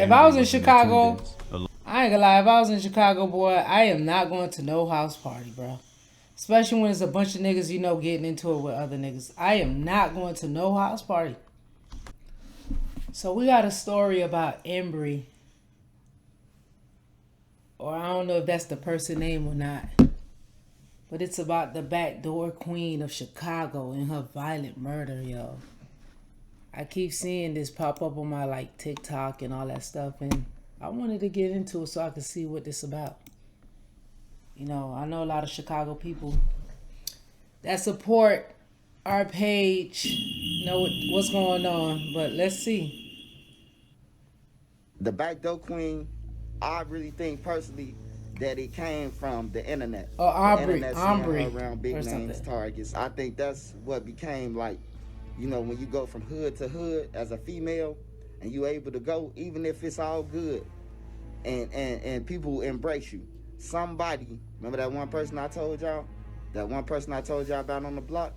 if I was in Chicago, I ain't gonna lie. If I was in Chicago, boy, I am not going to no house party, bro. Especially when it's a bunch of niggas, you know, getting into it with other niggas. I am not going to no house party. So we got a story about AMBRII. Or I don't know if that's the person name or not. But it's about the backdoor queen of Chicago and her violent murder, yo. I keep seeing this pop up on my like TikTok and all that stuff, and I wanted to get into it so I could see what this about. You know, I know a lot of Chicago people that support our page, know what's going on, but let's see. The backdoor queen, I really think personally that it came from the internet. Oh, AMBRII, The internet seeing her around big names, targets. I think that's what became like, you know, when you go from hood to hood as a female and you able to go, even if it's all good and people embrace you. Somebody, remember that one person I told y'all? That one person I told y'all about on the block?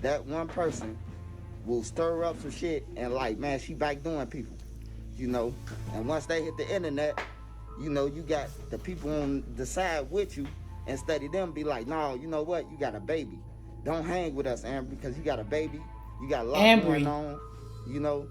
That one person will stir up some shit and like, man, she back doing people, you know? And once they hit the internet, you know, you got the people on the side with you and study them be like, no, you know what? You got a baby. Don't hang with us, AMBRII, because you got a baby. You got a lot going on, you know?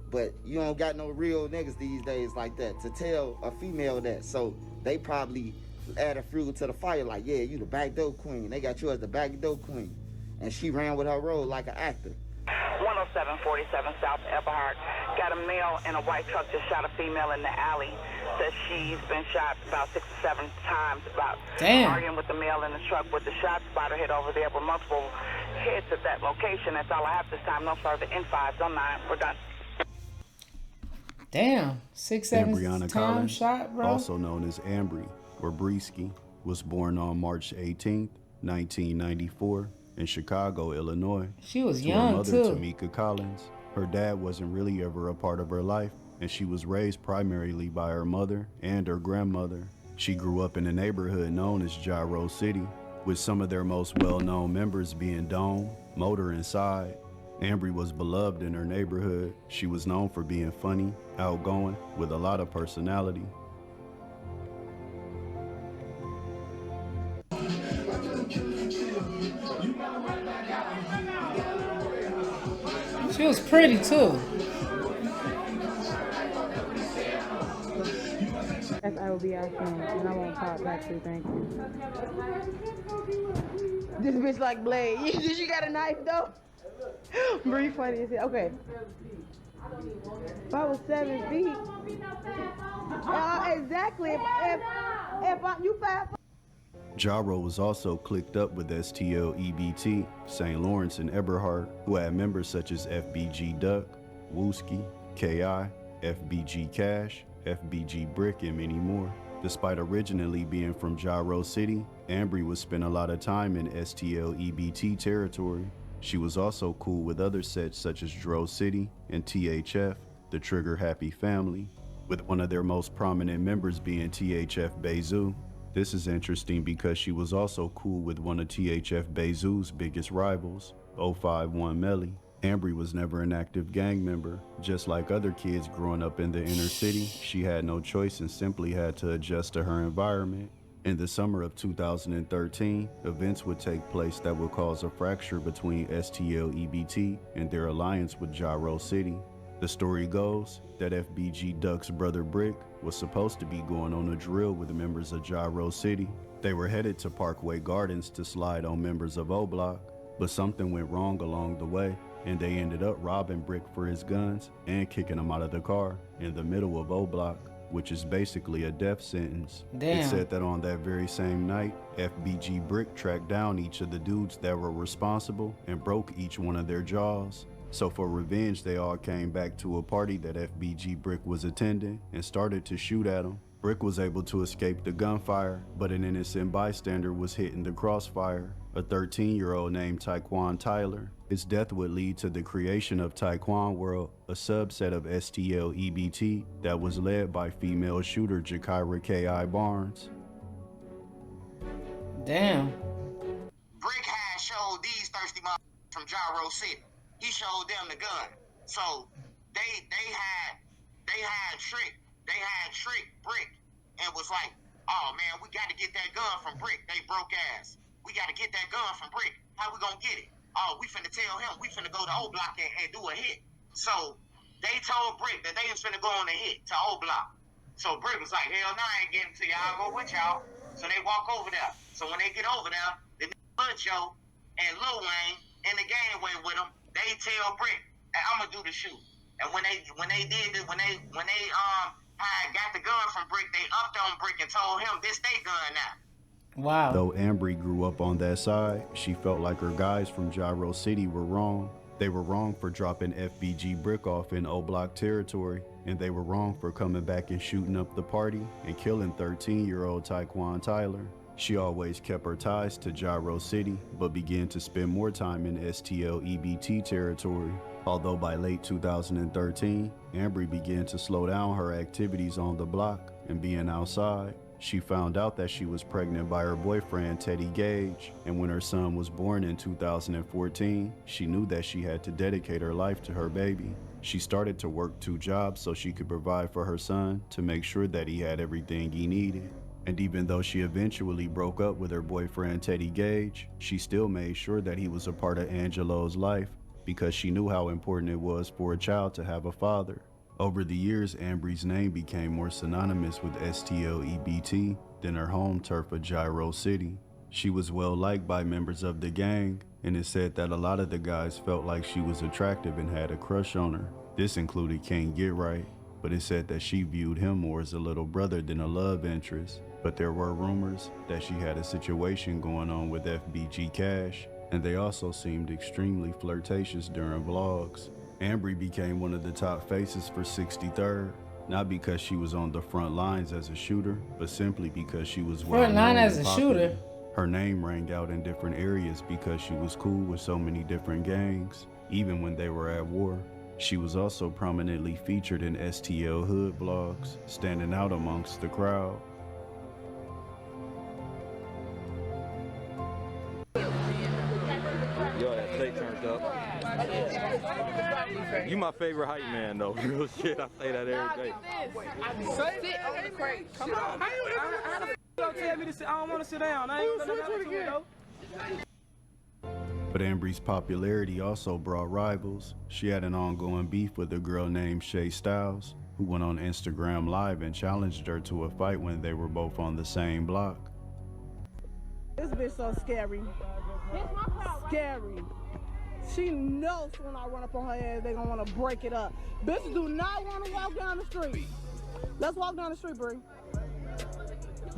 But you don't got no real niggas these days like that to tell a female that. So they probably add a fuel to the fire like, yeah, you the backdoor queen. They got you as the backdoor queen. And she ran with her role like an actor. 10747 South Eberhard. Got a male in a white truck just shot a female in the alley. Says she's been shot about 6 or 7 times. About arguing with the male in the truck with the shot spotter hit over there with multiple hits at that location. That's all I have this time. No further in-5s on 9. We're done. Damn, 6, 7 times shot, bro. Also known as AMBRII, or Breesky, was born on March 18th, 1994, in Chicago, Illinois. She was young, too. Her mother, Tamika Collins. Her dad wasn't really ever a part of her life, and she was raised primarily by her mother and her grandmother. She grew up in a neighborhood known as Gyro City, with some of their most well-known members being Dome, Motor, and Side. AMBRII was beloved in her neighborhood. She was known for being funny, outgoing, with a lot of personality. She was pretty too. I will be asking, and I won't talk back to thank you. This bitch like Blade. Did you got a knife though? Bree funny as hell. Okay. If I was 7 feet. Exactly. If you 5. Gyro was also clicked up with STL-EBT, St. Lawrence, and Eberhard, who had members such as FBG Duck, Wooski, KI, FBG Cash, FBG Brick, and many more. Despite originally being from Gyro City, AMBRII would spend a lot of time in STL-EBT territory. She was also cool with other sets such as Dro City and THF, the Trigger Happy Family, with one of their most prominent members being THF Bezu. This is interesting because she was also cool with one of THF Bezu's biggest rivals, 051 MELLY. AMBRII was never an active gang member. Just like other kids growing up in the inner city, she had no choice and simply had to adjust to her environment. In the summer of 2013, events would take place that would cause a fracture between STL-EBT and their alliance with Gyro City. The story goes that FBG Duck's brother Brick was supposed to be going on a drill with members of Gyro City. They were headed to Parkway Gardens to slide on members of O Block, but something went wrong along the way, and they ended up robbing Brick for his guns and kicking him out of the car in the middle of O Block, which is basically a death sentence. Damn. It said that on that very same night, FBG Brick tracked down each of the dudes that were responsible and broke each one of their jaws. So for revenge, they all came back to a party that FBG Brick was attending and started to shoot at him. Brick was able to escape the gunfire, but an innocent bystander was hit in the crossfire, a 13-year-old named Taekwon Tyler. His death would lead to the creation of Taekwon World, a subset of STL-EBT that was led by female shooter Jakira K.I. Barnes. Damn. Brick had showed these thirsty motherfuckers from Gyro City. He showed them the gun. So they had Trick they had tricked Brick and was like, oh man, we got to get that gun from Brick. They broke ass. We got to get that gun from Brick. How we gonna get it? Oh, we finna tell him we finna go to O Block and do a hit. So they told Brick that they was finna go on a hit to O Block. So Brick was like, hell no, I ain't getting to y'all. I'll go with y'all. So they walk over there. So when they get over there, the Lil Joe and Lil Wayne in the gangway with them, they tell Brick, hey, I'm gonna do the shoot. And when they got the gun from Brick, they upped on Brick and told him this they gun now. Wow. Though AMBRII grew up on that side, she felt like her guys from Gyro City were wrong. They were wrong for dropping FBG Brick off in O Block territory, and they were wrong for coming back and shooting up the party and killing 13-year-old Taekwon Tyler. She always kept her ties to Gyro City, but began to spend more time in STL EBT territory. Although by late 2013, AMBRII began to slow down her activities on the block and being outside. She found out that she was pregnant by her boyfriend Teddy Gage, and when her son was born in 2014, she knew that she had to dedicate her life to her baby. She started to work 2 jobs so she could provide for her son to make sure that he had everything he needed. And even though she eventually broke up with her boyfriend Teddy Gage, she still made sure that he was a part of Angelo's life because she knew how important it was for a child to have a father. Over the years, AMBRII's name became more synonymous with STL EBT than her home turf of Gyro City. She was well liked by members of the gang, and it said that a lot of the guys felt like she was attractive and had a crush on her. This included King Get Right, but it said that she viewed him more as a little brother than a love interest. But there were rumors that she had a situation going on with FBG KASH, and they also seemed extremely flirtatious during vlogs. AMBRII became one of the top faces for 63rd, not because she was on the front lines as a shooter, but simply because she was well known as a shooter. Her name rang out in different areas because she was cool with so many different gangs, even when they were at war. She was also prominently featured in STL Hood vlogs, standing out amongst the crowd. Yo, that steak turned up. You my favorite hype man though. Real shit, I say that every day. Sit on the crate. Come on. How the f*** tell me to sit? I don't want to sit down. I ain't gonna sit though. But AMBRII's popularity also brought rivals. She had an ongoing beef with a girl named Shay Styles, who went on Instagram Live and challenged her to a fight when they were both on the same block. This bitch so scary. Scary. She knows when I run up on her ass, they gonna want to break it up. Bitches do not want to walk down the street. Let's walk down the street, Bree.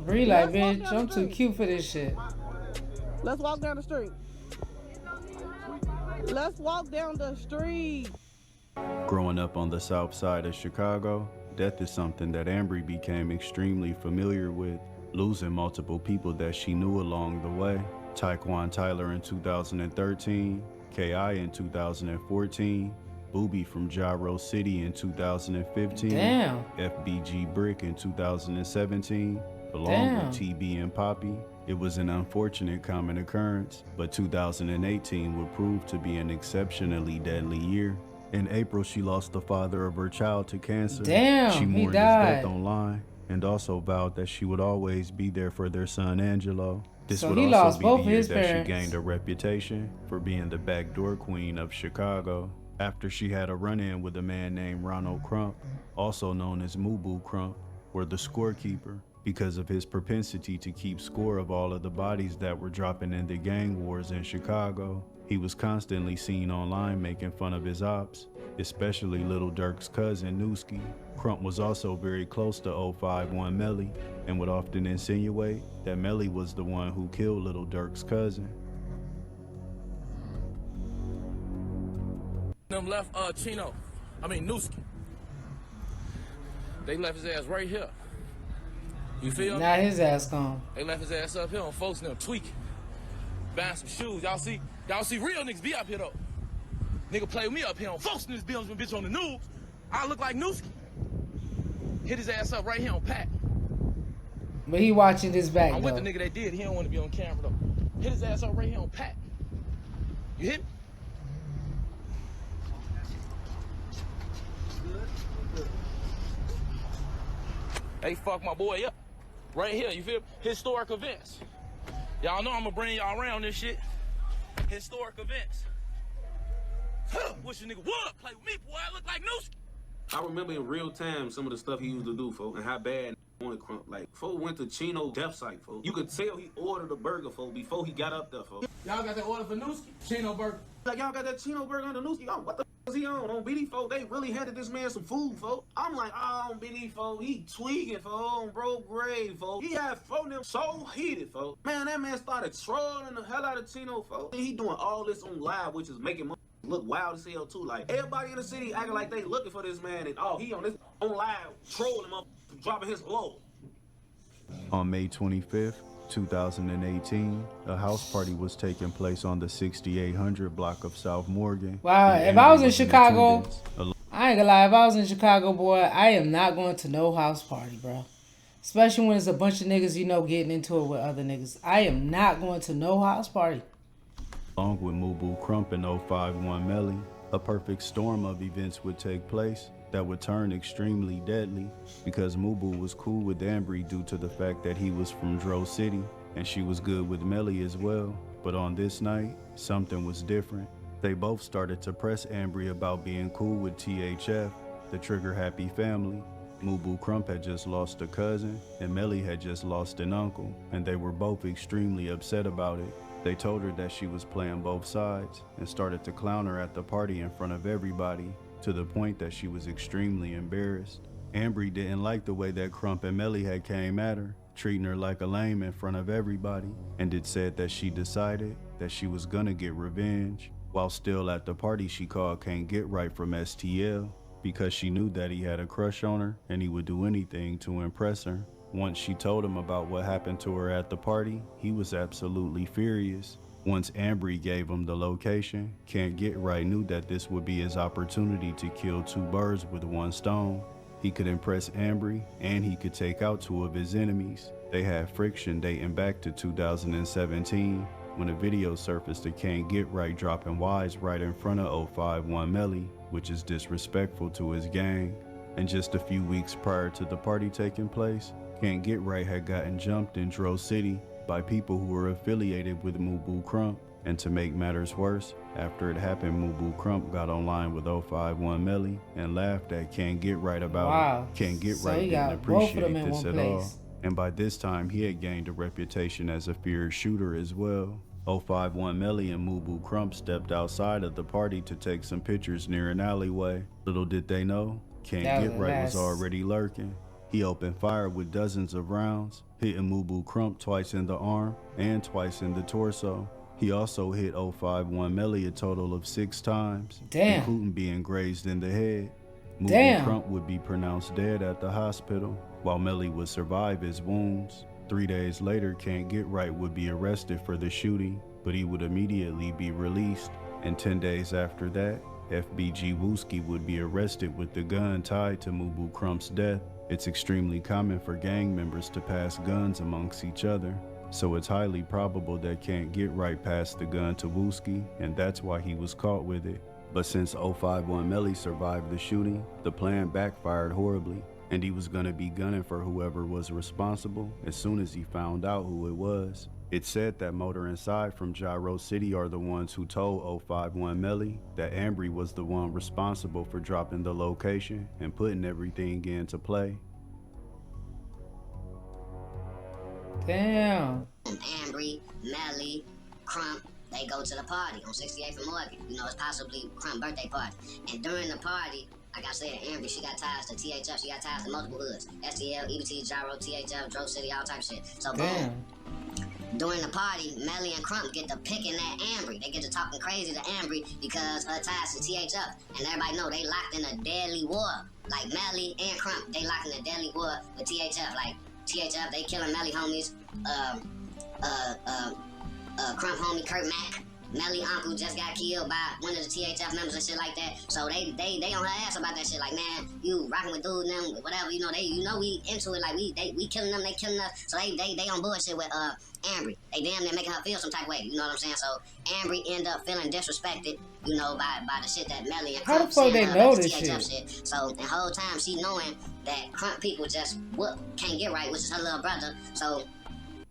Bree like, bitch, I'm too cute for this shit. Let's walk down the street. Let's walk down the street. Growing up on the south side of Chicago, death is something that AMBRII became extremely familiar with, losing multiple people that she knew along the way. Taekwon Tyler in 2013, K.I. in 2014, Booby from Gyro City in 2015, Damn. FBG Brick in 2017, along with TB and Poppy. It was an unfortunate common occurrence, but 2018 would prove to be an exceptionally deadly year. In April, she lost the father of her child to cancer. Damn, she mourned he his died. death online and also vowed that she would always be there for their son Angelo. This So would he also lost be both the year his that parents. she gained a reputation for being the backdoor queen of Chicago, after she had a run-in with a man named Ronald Crump, also known as Mubu Crump, or the scorekeeper, because of his propensity to keep score of all of the bodies that were dropping in the gang wars in Chicago. He was constantly seen online making fun of his ops, especially Lil Durk's cousin Newski. Crump was also very close to 051 Melly and would often insinuate that Melly was the one who killed Lil Durk's cousin. Them left Newski. They left his ass right here. You feel me? Now his ass gone. They left his ass up here on folks and them tweaking. Buying some shoes. Y'all see real niggas be up here though. Nigga play with me up here on folks in this building, bitch on the news. I look like Newski. Hit his ass up right here on Pat. But he watching this back I'm though. with the nigga that did. He don't want to be on camera though. Hit his ass up right here on Pat. You hit me? They fucked my boy up. Right here, you feel? Historic events. Y'all know I'm gonna bring y'all around this shit. Historic events. Wish a nigga would play with me, boy. I look like Nooski. I remember in real time some of the stuff he used to do, folks, and how bad wanted crump. Like, folks went to Chino death site, folks. You could tell he ordered a burger, folks, before he got up there, folks. Y'all got that order for Nooski? Chino burger. Like, y'all got that Chino burger on the Nooski? Oh, what the f is he on BD, folks? They really handed this man some food, folks. I'm like, oh, BD, folks, he tweaking, folks, on bro grade, folks. He had folks them so heated, folks. Man, that man started trolling the hell out of Chino, folks. And he doing all this on live, which is making look wild as hell too. Like, everybody in the city acting like they looking for this man, and oh, he on live trolling him up, dropping his low. On May 25th, 2018, a house party was taking place on the 6800 block of South Morgan. Wow, if I was in Chicago, I ain't gonna lie, if I was in Chicago, boy, I am not going to no house party, bro. Especially when it's a bunch of niggas, you know, getting into it with other niggas. I am not going to no house party. Along with Mubu Crump and 051 Melly, a perfect storm of events would take place that would turn extremely deadly because Mubu was cool with AMBRII due to the fact that he was from Dro City and she was good with Melly as well. But on this night, something was different. They both started to press AMBRII about being cool with THF, the Trigger Happy family. Mubu Crump had just lost a cousin and Melly had just lost an uncle, and they were both extremely upset about it. They told her that she was playing both sides and started to clown her at the party in front of everybody, to the point that she was extremely embarrassed. AMBRII didn't like the way that Crump and Melly had came at her, treating her like a lame in front of everybody, and it said that she decided that she was gonna get revenge. While still at the party, she called Can't Get Right from STL because she knew that he had a crush on her and he would do anything to impress her. Once she told him about what happened to her at the party, he was absolutely furious. Once AMBRII gave him the location, Can't Get Right knew that this would be his opportunity to kill two birds with one stone. He could impress AMBRII and he could take out two of his enemies. They had friction dating back to 2017 when a video surfaced of Can't Get Right dropping Wise right in front of 051 Melly, which is disrespectful to his gang. And just a few weeks prior to the party taking place, Can't Get Right had gotten jumped in Dro City by people who were affiliated with Mubu Crump. And to make matters worse, after it happened, Mubu Crump got online with 051 Melly and laughed at Can't Get Right about it. Can't Get Right didn't appreciate this at all. And by this time, he had gained a reputation as a feared shooter as well. 051 Melly and Mubu Crump stepped outside of the party to take some pictures near an alleyway. Little did they know, Can't Get Right was already lurking. He opened fire with dozens of rounds, hitting Mubu Crump twice in the arm and twice in the torso. He also hit 051 Melly a total of 6 times, including being grazed in the head. Mubu Crump would be pronounced dead at the hospital, while Melly would survive his wounds. 3 days later, Can't Get Right would be arrested for the shooting, but he would immediately be released. And 10 days after that, FBG Wooski would be arrested with the gun tied to Mubu Crump's death. It's extremely common for gang members to pass guns amongst each other, so it's highly probable that Can't Get Right passed the gun to Wooski, and that's why he was caught with it. But since 051 Melly survived the shooting, the plan backfired horribly, and he was gonna be gunning for whoever was responsible as soon as he found out who it was. It's said that Motor and Side from Gyro City are the ones who told 051 Melly that AMBRII was the one responsible for dropping the location and putting everything into play. Damn. AMBRII, Melly, Crump, they go to the party on 68th and Morgan. You know, it's possibly Crump's birthday party. And during the party, like I said, AMBRII, she got ties to THF, she got ties to multiple hoods. STL, EBT, Gyro, THF, Dro City, all type of shit. So boom. During the party, Melly and Crump get to picking at AMBRII. They get to talking crazy to AMBRII because her ties to THF. And everybody know they locked in a deadly war. Like Melly and Crump, they locked in a deadly war with THF. Like THF, they killing Melly homies. Crump homie Kurt Mack. Melly uncle just got killed by one of the THF members and shit like that. So they on her ass about that shit. Like, man, you rocking with dude and them, whatever. You know we into it. Like we killing them, they killing us. So they on bullshit with AMBRII. They damn near making her feel some type of way. You know what I'm saying? So AMBRII end up feeling disrespected. You know, by the shit that Melly and Crump said. How the fuck they know this shit? So the whole time she knowing that Crump people just can't get right, which is her little brother. So,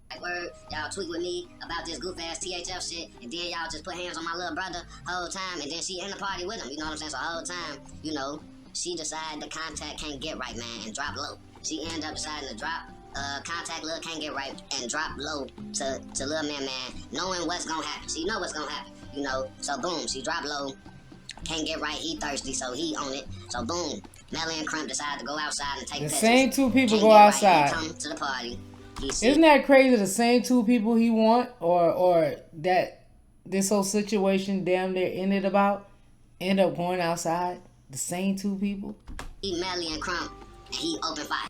like, word, y'all tweet with me about this goof ass THF shit, and then y'all just put hands on my little brother whole time, and then she in the party with him. You know what I'm saying? So whole time, you know, she decided the contact can't get right, man, and drop low. She ended up deciding to drop contact Lil Can't Get Right and drop low to Lil Man, knowing what's gonna happen. She know what's gonna happen, you know. So boom, she dropped low. Can't get right, he thirsty, so he on it. So boom, Melly and Crump decided to go outside and take pictures. The same two people Can't go get right, outside. he come to the party. Isn't that crazy? The same two people he want, or that this whole situation damn near ended up going outside. The same two people. He Melly and Crump, and he opened fire.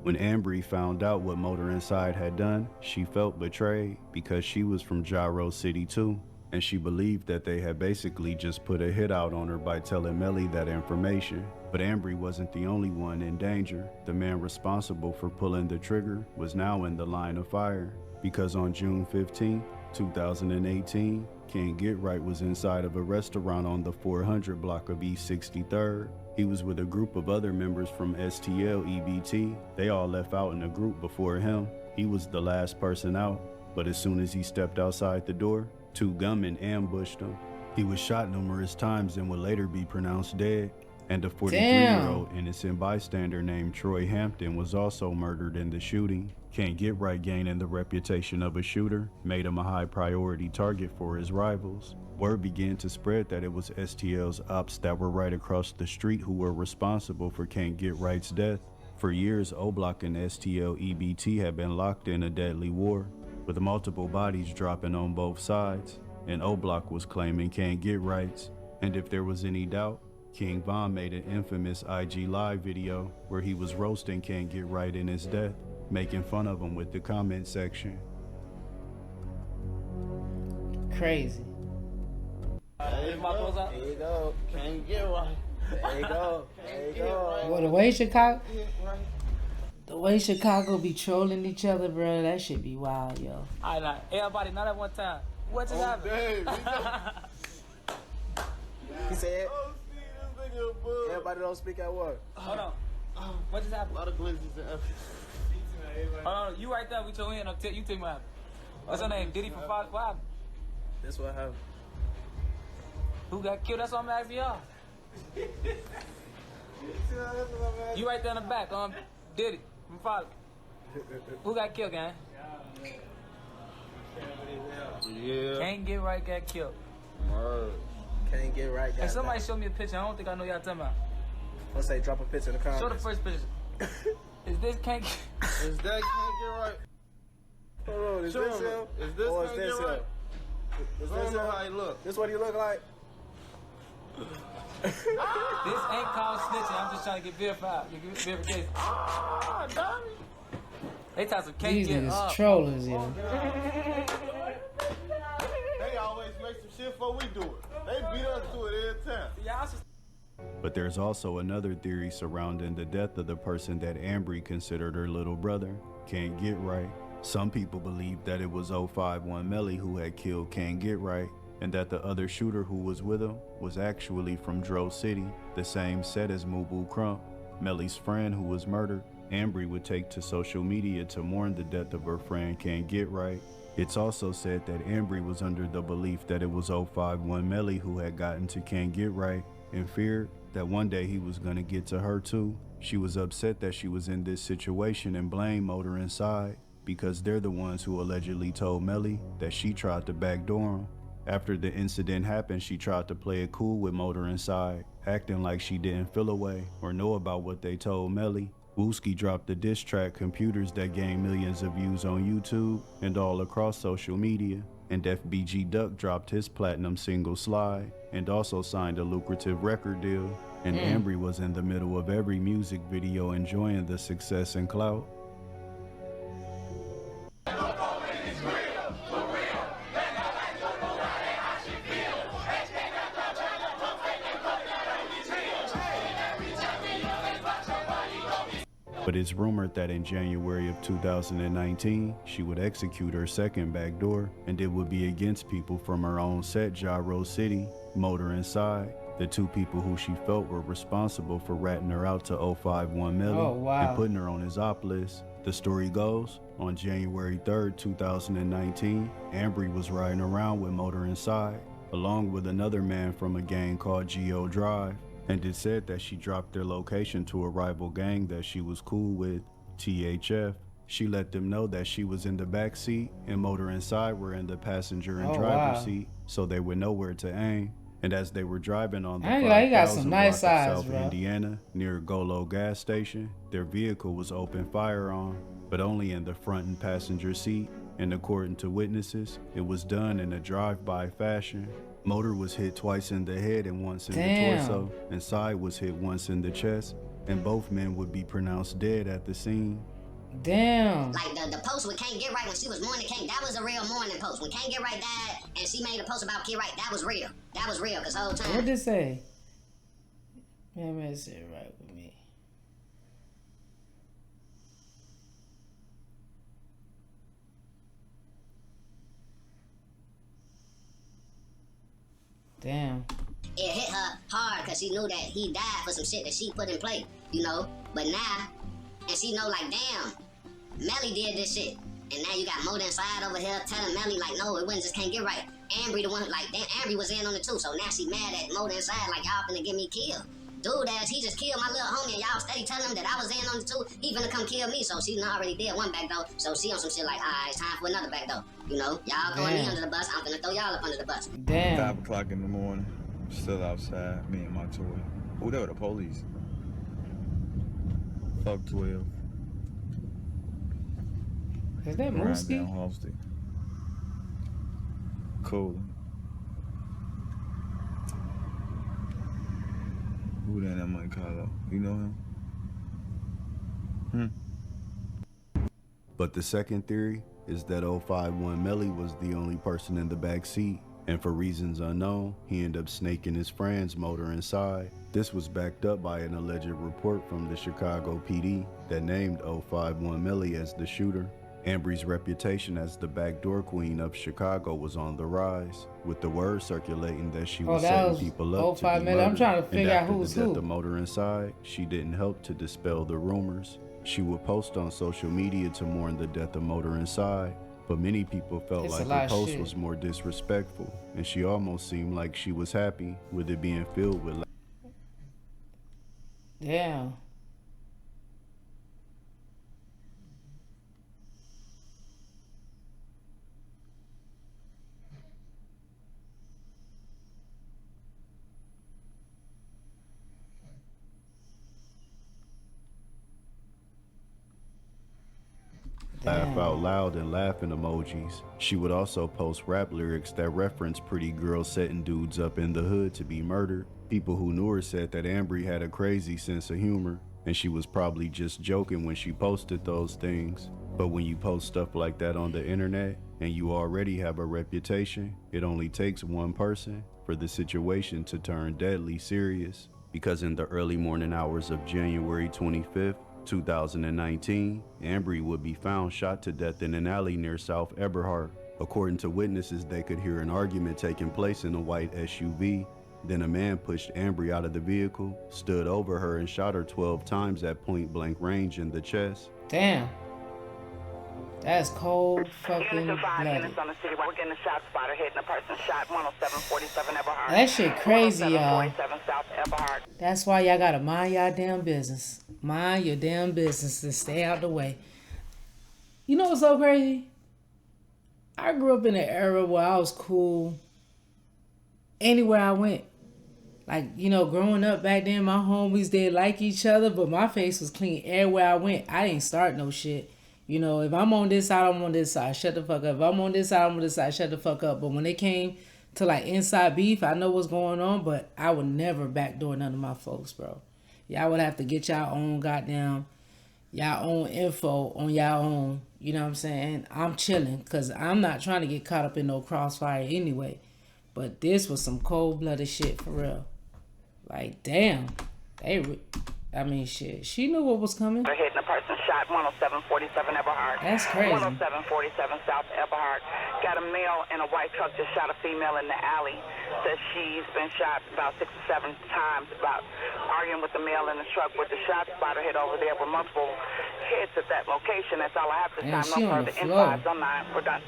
When AMBRII found out what Motor Inside had done, she felt betrayed because she was from Gyro City too, and she believed that they had basically just put a hit out on her by telling Melly that information. But AMBRII wasn't the only one in danger. The man responsible for pulling the trigger was now in the line of fire, because on June 15, 2018, Can't Get Right was inside of a restaurant on the 400 block of East 63rd. He was with a group of other members from STL EBT. They all left out in a group before him. He was the last person out, but as soon as he stepped outside the door, 2 gunmen ambushed him. He was shot numerous times and would later be pronounced dead. And a 43-year-old innocent bystander named Troy Hampton was also murdered in the shooting. Can't Get Right, gaining the reputation of a shooter, made him a high priority target for his rivals. Word began to spread that it was STL's ops that were right across the street who were responsible for Can't Get Right's death. For years, O-Block and STL EBT had been locked in a deadly war, with multiple bodies dropping on both sides, and O-Block was claiming Can't Get Right's. And if there was any doubt, King Von made an infamous IG Live video where he was roasting Can't Get Right in his death, making fun of him with the comment section. Crazy. There you go. Can't get right. There you go. There you go. Well, the way Chicago be trolling each other, bro, that shit be wild, yo. All right, everybody, not at one time. What just happened? He said, everybody don't speak at work. Hold on. What just happened? A lot of glitches and Hold on, you right there with your hand. You take my. What's her name? Diddy from Fox. What happened? That's what happened. Who got killed? That's what I'm asking y'all. You right there in the back. Diddy from Fox. Who got killed, gang? Yeah. Can't Get Right got killed. Word. Can't Get Right got killed. Hey, somebody show me a picture. I don't think I know y'all talking about. Let's say drop a picture in the comments. Show the first picture. Is this Can't Get... Is that Can't Get Right? Hold on, is this him? Is this Can't Get Right? Is this him? How he look? This what he look like? This ain't called snitching. I'm just trying to get verified. You get verification. Ah, dummy. They talk some can't These get niggas up. trollers, yo. They always make some shit before we do it. They beat us to it every time. But there's also another theory surrounding the death of the person that AMBRII considered her little brother, Can't Get Right. Some people believe that it was 051 Melly who had killed Can't Get Right, and that the other shooter who was with him was actually from Dro City, the same set as Mubu Crump, Melly's friend who was murdered. AMBRII would take to social media to mourn the death of her friend Can't Get Right. It's also said that AMBRII was under the belief that it was 051 Melly who had gotten to Can't Get Right, and feared that one day he was gonna get to her too. She was upset that she was in this situation and blamed Motor Inside, because they're the ones who allegedly told Melly that she tried to backdoor him. After the incident happened, she tried to play it cool with Motor Inside, acting like she didn't feel away or know about what they told Melly. Wooski dropped the diss track Computers that gained millions of views on YouTube and all across social media. And FBG Duck dropped his platinum single Slide and also signed a lucrative record deal. And AMBRII was in the middle of every music video enjoying the success and clout. But it's rumored that in January of 2019, she would execute her second backdoor, and it would be against people from her own set, Gyro City, Motor Inside, the two people who she felt were responsible for ratting her out to 051 Melly and putting her on his op list. The story goes, on January 3rd, 2019, AMBRII was riding around with Motor Inside, along with another man from a gang called Geo Drive, and it said that she dropped their location to a rival gang that she was cool with, THF. She let them know that she was in the back seat and Motor Inside were in the passenger and driver's seat, so they would know where to aim. And as they were driving on the 5,000 block of South Indiana near Golo gas station, their vehicle was open fire on, but only in the front and passenger seat. And according to witnesses, it was done in a drive-by fashion. Motor was hit twice in the head and once in the torso, and Side was hit once in the chest, and both men would be pronounced dead at the scene. Damn. Like the post with Can't Get Right when she was mourning King, that was a real mourning post. When Can't Get Right died and she made a post about Kid Right, that was real. That was real, because the whole time. What did it say? Man, it's it right with me. Damn. It hit her hard because she knew that he died for some shit that she put in play, you know? But now, and she know like, damn, Melly did this shit. And now you got Motor Inside over here telling Melly like, no, it wasn't just Can't Get Right. AMBRII the one, like, damn, AMBRII was in on it too. So now she mad at Motor Inside like, y'all finna get me killed. Dude, he just killed my little homie and y'all steady telling him that I was in on it too. He finna come kill me. So she already did one back door. So she on some shit like, alright, it's time for another back door. You know, y'all throwing me under the bus, I'm finna throw y'all up under the bus. Damn. 5 o'clock in the morning, still outside, me and my toy. Oh, they were the police. Fuck 12. Is that Mooski? Down Halsted. Cool. Who that might call up? You know him? But the second theory is that 051 Melly was the only person in the back seat, and for reasons unknown, he ended up snaking his friend's Motor Inside. This was backed up by an alleged report from the Chicago PD that named 051 Melly as the shooter. AMBRII's reputation as the backdoor queen of Chicago was on the rise, with the word circulating that she was setting people up to be murdered. I'm trying to figure out who's who. After the death of Motor Inside, she didn't help to dispel the rumors. She would post on social media to mourn the death of Motor Inside, but many people felt like her post was more disrespectful, and she almost seemed like she was happy with it being filled with. Yeah. Laugh out loud and laughing emojis. She would also post rap lyrics that reference pretty girls setting dudes up in the hood to be murdered. People who knew her said that AMBRII had a crazy sense of humor, and she was probably just joking when she posted those things. But when you post stuff like that on the internet, and you already have a reputation, it only takes one person for the situation to turn deadly serious. Because in the early morning hours of January 25th, 2019, AMBRII would be found shot to death in an alley near South Eberhard. According to witnesses, they could hear an argument taking place in a white SUV. Then a man pushed AMBRII out of the vehicle, stood over her, and shot her 12 times at point-blank range in the chest. Damn. That's cold fucking Units 5 bloody. units on the city. We're getting a shot spotter hitting a person shot 10747 Eberhard. That shit crazy, y'all. 10747 South Eberhard. That's why y'all gotta mind y'all damn business. Mind your damn business and stay out the way. You know what's so crazy? I grew up in an era where I was cool anywhere I went. Like, you know, growing up back then, my homies, they like each other, but my face was clean everywhere I went. I didn't start no shit. You know, if I'm on this side, I'm on this side. Shut the fuck up. If I'm on this side, I'm on this side. Shut the fuck up. But when it came to like inside beef, I know what's going on, but I would never backdoor none of my folks, bro. Y'all would have to get y'all own goddamn, y'all own info on y'all own. You know what I'm saying? I'm chilling because I'm not trying to get caught up in no crossfire anyway. But this was some cold-blooded shit for real. Like, damn. I mean, shit. She knew what was coming. They're hitting a person shot 10747 Eberhard. That's crazy. 10747 South Eberhard. Got a male in a white truck just shot a female in the alley. Says she's been shot about 6 or 7 times, about arguing with the male in the truck with the shot spotter hit over there with multiple hits at that location. That's all I have this time. No further insights on 9. We're done.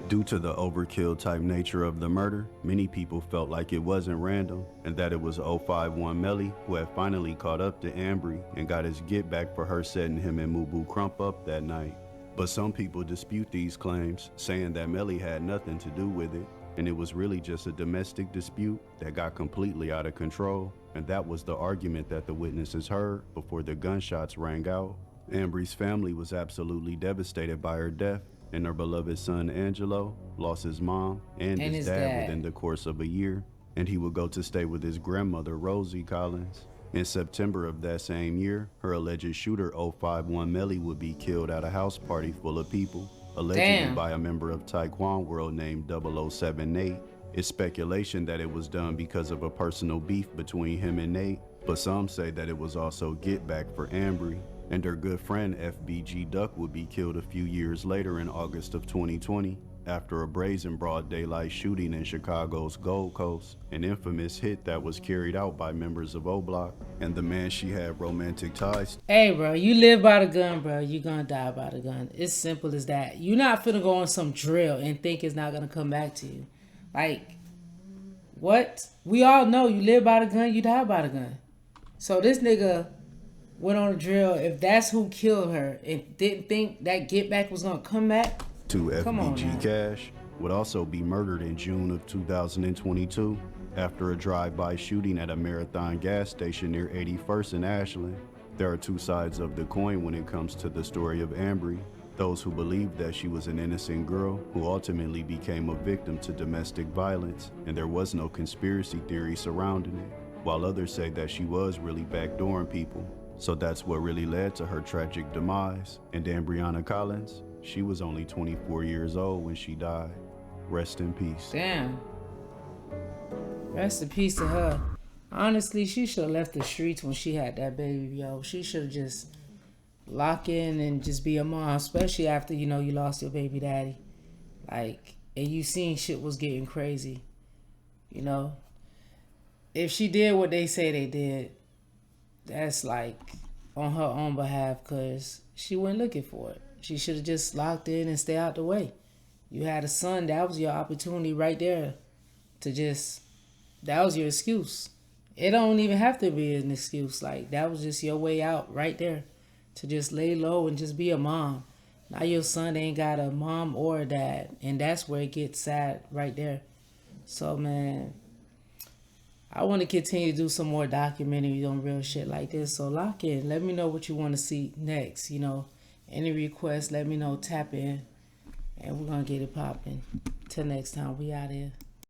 Due to the overkill type nature of the murder, many people felt like it wasn't random and that it was 051 Melly who had finally caught up to AMBRII and got his get back for her setting him and Mubu Crump up that night. But some people dispute these claims, saying that Melly had nothing to do with it and it was really just a domestic dispute that got completely out of control, and that was the argument that the witnesses heard before the gunshots rang out. AMBRII's family was absolutely devastated by her death, and her beloved son Angelo lost his mom and his dad within the course of a year, and he would go to stay with his grandmother Rosie Collins. In September of that same year, her alleged shooter 051 Melly would be killed at a house party full of people, allegedly by a member of Taekwon World named 0078. Nate. It's speculation that it was done because of a personal beef between him and Nate, but some say that it was also get back for AMBRII. And her good friend FBG Duck would be killed a few years later in August of 2020 after a brazen broad daylight shooting in Chicago's Gold Coast, an infamous hit that was carried out by members of O-Block and the man she had romantic ties. Hey bro, you live by the gun, bro, you gonna die by the gun. It's simple as that. You're not finna go on some drill and think it's not gonna come back to you. Like, what? We all know you live by the gun, you die by the gun. So this nigga went on a drill. If that's who killed her and didn't think that get back was gonna come back. To FBG Cash would also be murdered in June of 2022 after a drive-by shooting at a Marathon gas station near 81st and Ashland. There are two sides of the coin when it comes to the story of AMBRII. Those who believe that she was an innocent girl who ultimately became a victim to domestic violence and there was no conspiracy theory surrounding it, while others say that she was really backdooring people. So that's what really led to her tragic demise. And AMBRII Collins, she was only 24 years old when she died. Rest in peace. Damn. Rest in peace to her. Honestly, she should have left the streets when she had that baby, yo. She should have just locked in and just be a mom, especially after, you know, you lost your baby daddy. Like, and you seen shit was getting crazy, you know? If she did what they say they did, that's like on her own behalf, because she wasn't looking for it. She should have just locked in and stay out the way. You had a son, that was your opportunity right there to just, that was your excuse. It don't even have to be an excuse. Like, that was just your way out right there, to just lay low and just be a mom. Now your son ain't got a mom or a dad, and that's where it gets sad right there. So, man, I want to continue to do some more documentaries on real shit like this. So lock in. Let me know what you want to see next. You know, any requests, let me know. Tap in. And we're going to get it popping. Till next time, we out here.